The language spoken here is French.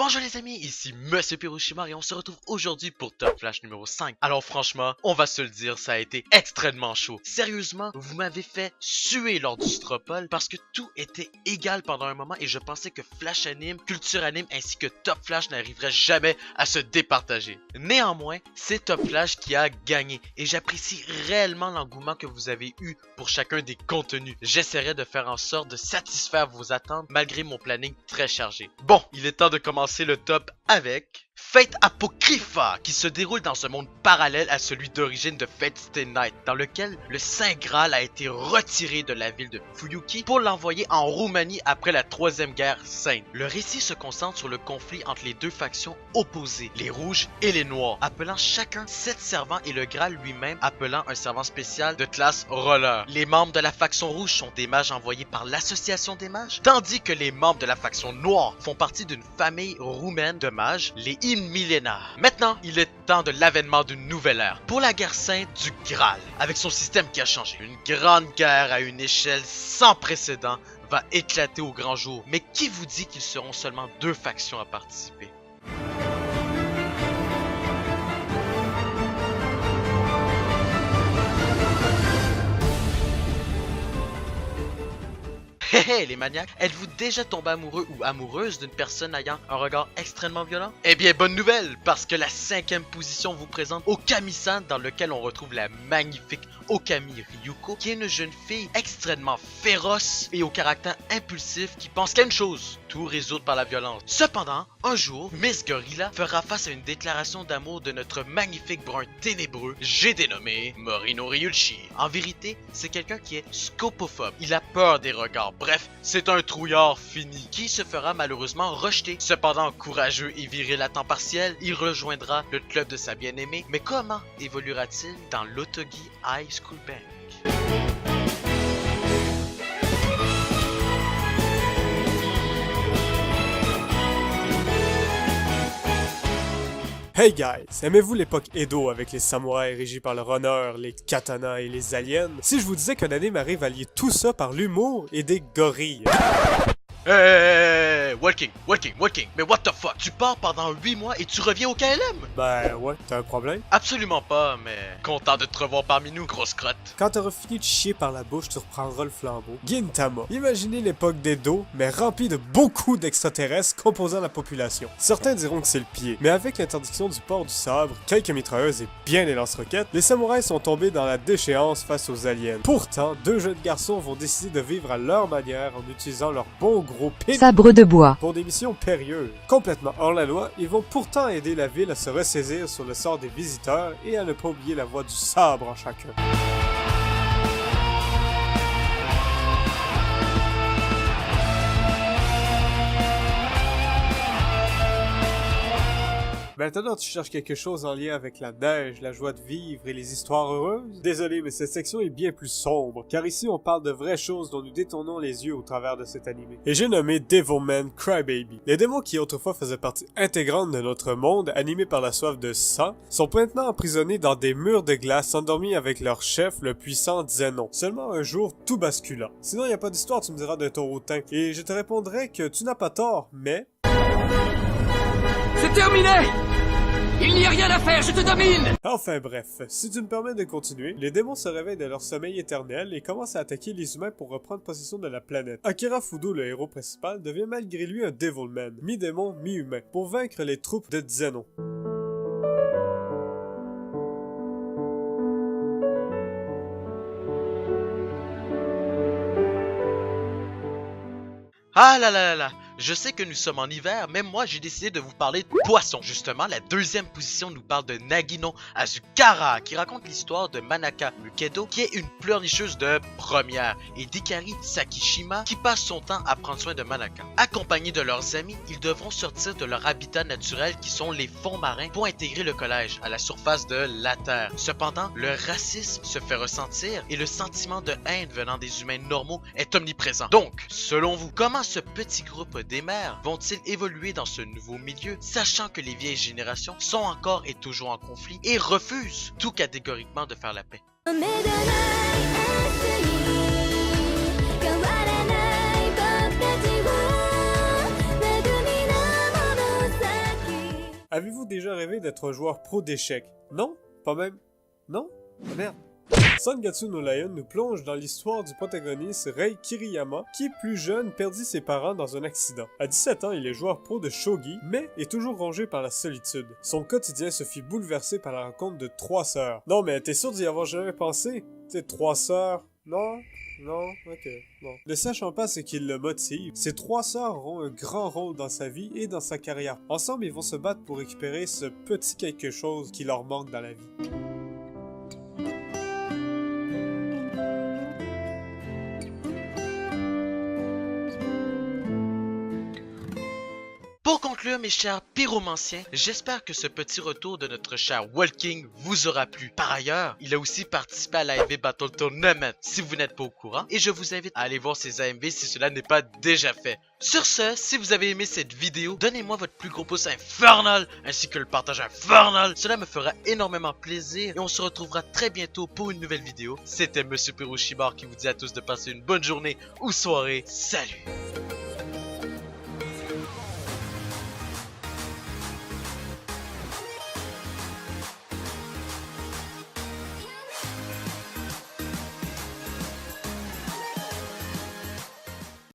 Bonjour les amis, ici Monsieur Piroshimar et on se retrouve aujourd'hui pour Top Flash numéro 5. Alors franchement, on va se le dire, ça a été extrêmement chaud. Sérieusement, vous m'avez fait suer lors du Stropole parce que tout était égal pendant un moment et je pensais que Flash Anime, Culture Anime ainsi que Top Flash n'arriveraient jamais à se départager. Néanmoins, c'est Top Flash qui a gagné et j'apprécie réellement l'engouement que vous avez eu pour chacun des contenus. J'essaierai de faire en sorte de satisfaire vos attentes malgré mon planning très chargé. Bon, il est temps de commencer le top avec Fate Apocrypha, qui se déroule dans un monde parallèle à celui d'origine de Fate Stay Night, dans lequel le Saint Graal a été retiré de la ville de Fuyuki pour l'envoyer en Roumanie après la Troisième Guerre Sainte. Le récit se concentre sur le conflit entre les deux factions opposées, les rouges et les noirs, appelant chacun 7 servants et le Graal lui-même appelant un servant spécial de classe Roller. Les membres de la faction rouge sont des mages envoyés par l'association des mages, tandis que les membres de la faction noire font partie d'une famille roumaine de mages, les millénaire. Maintenant, il est temps de l'avènement d'une nouvelle ère pour la guerre sainte du Graal, avec son système qui a changé. Une grande guerre à une échelle sans précédent va éclater au grand jour. Mais qui vous dit qu'ils seront seulement 2 factions à participer? Hé les maniaques, êtes-vous déjà tombé amoureux ou amoureuse d'une personne ayant un regard extrêmement violent? Eh bien, bonne nouvelle, parce que la 5e position vous présente Okami-san, dans lequel on retrouve la magnifique Okami Ryuko, qui est une jeune fille extrêmement féroce et au caractère impulsif qui pense qu'à une chose, tout résoudre par la violence. Cependant, un jour, Miss Gorilla fera face à une déclaration d'amour de notre magnifique brun ténébreux, j'ai dénommé Morino Ryuichi. En vérité, c'est quelqu'un qui est scopophobe. Il a peur des regards. Bref, c'est un trouillard fini qui se fera malheureusement rejeter. Cependant, courageux et viril à temps partiel, il rejoindra le club de sa bien-aimée. Mais comment évoluera-t-il dans l'Otogi High School Bank? Hey guys, aimez-vous l'époque Edo avec les samouraïs régis par le honneur, les katanas et les aliens? Si je vous disais qu'un anime arrive à lier tout ça par l'humour et des gorilles. Hey, walking, mais what the fuck? Tu pars pendant 8 mois et tu reviens au KLM? Ben ouais, t'as un problème? Absolument pas, mais content de te revoir parmi nous, grosse crotte. Quand t'auras fini de chier par la bouche, tu reprendras le flambeau. Gintama. Imaginez l'époque d'Edo, mais remplie de beaucoup d'extraterrestres composant la population. Certains diront que c'est le pied, mais avec l'interdiction du port du sabre, quelques mitrailleuses et bien des lance-roquettes, les samouraïs sont tombés dans la déchéance face aux aliens. Pourtant, 2 jeunes garçons vont décider de vivre à leur manière en utilisant leur bon gros sabre de bois. Pour des missions périlleuses. Complètement hors la loi, ils vont pourtant aider la ville à se ressaisir sur le sort des visiteurs et à ne pas oublier la voix du sabre en chacun. Maintenant, tu cherches quelque chose en lien avec la neige, la joie de vivre et les histoires heureuses? Désolé, mais cette section est bien plus sombre, car ici on parle de vraies choses dont nous détournons les yeux au travers de cet animé. Et j'ai nommé Devilman Crybaby. Les démons qui autrefois faisaient partie intégrante de notre monde, animés par la soif de sang, sont maintenant emprisonnés dans des murs de glace, endormis avec leur chef, le puissant Zenon. Seulement un jour, tout bascula. Sinon, y a pas d'histoire, tu me diras de ton hautain, et je te répondrai que tu n'as pas tort, mais... C'est terminé! Il n'y a rien à faire, je te domine! Enfin bref, si tu me permets de continuer, les démons se réveillent de leur sommeil éternel et commencent à attaquer les humains pour reprendre possession de la planète. Akira Fudo, le héros principal, devient malgré lui un Devilman, mi-démon, mi-humain, pour vaincre les troupes de Zenon. Ah là là là là, je sais que nous sommes en hiver, mais moi j'ai décidé de vous parler de poissons. Justement, la 2e position nous parle de Nagino Azukara, qui raconte l'histoire de Manaka Mukedo, qui est une pleurnicheuse de première, et d'Ikari Sakishima, qui passe son temps à prendre soin de Manaka. Accompagnés de leurs amis, ils devront sortir de leur habitat naturel qui sont les fonds marins pour intégrer le collège à la surface de la Terre. Cependant, le racisme se fait ressentir et le sentiment de haine venant des humains normaux est omniprésent. Donc, selon vous, comment ce petit groupe des mères vont-ils évoluer dans ce nouveau milieu, sachant que les vieilles générations sont encore et toujours en conflit et refusent tout catégoriquement de faire la paix? Avez-vous déjà rêvé d'être un joueur pro d'échecs? Non? Pas même? Non? Ah, merde. Sangatsu no Lion nous plonge dans l'histoire du protagoniste Rei Kiriyama, qui plus jeune perdit ses parents dans un accident. À 17 ans, il est joueur pro de shogi, mais est toujours rongé par la solitude. Son quotidien se fit bouleverser par la rencontre de 3 sœurs. Non mais t'es sûr d'y avoir jamais pensé? Tu sais, 3 sœurs? Non? Non? Ok, bon. Ne sachant pas ce qui le motive, ces 3 sœurs auront un grand rôle dans sa vie et dans sa carrière. Ensemble, ils vont se battre pour récupérer ce petit quelque chose qui leur manque dans la vie. Pour conclure, mes chers pyromanciens, j'espère que ce petit retour de notre cher Walking vous aura plu. Par ailleurs, il a aussi participé à l'AMV Battle Tournament, si vous n'êtes pas au courant, et je vous invite à aller voir ses AMV si cela n'est pas déjà fait. Sur ce, si vous avez aimé cette vidéo, donnez-moi votre plus gros pouce infernal, ainsi que le partage infernal, cela me fera énormément plaisir, et on se retrouvera très bientôt pour une nouvelle vidéo. C'était Monsieur Pyroshimar qui vous dit à tous de passer une bonne journée ou soirée. Salut!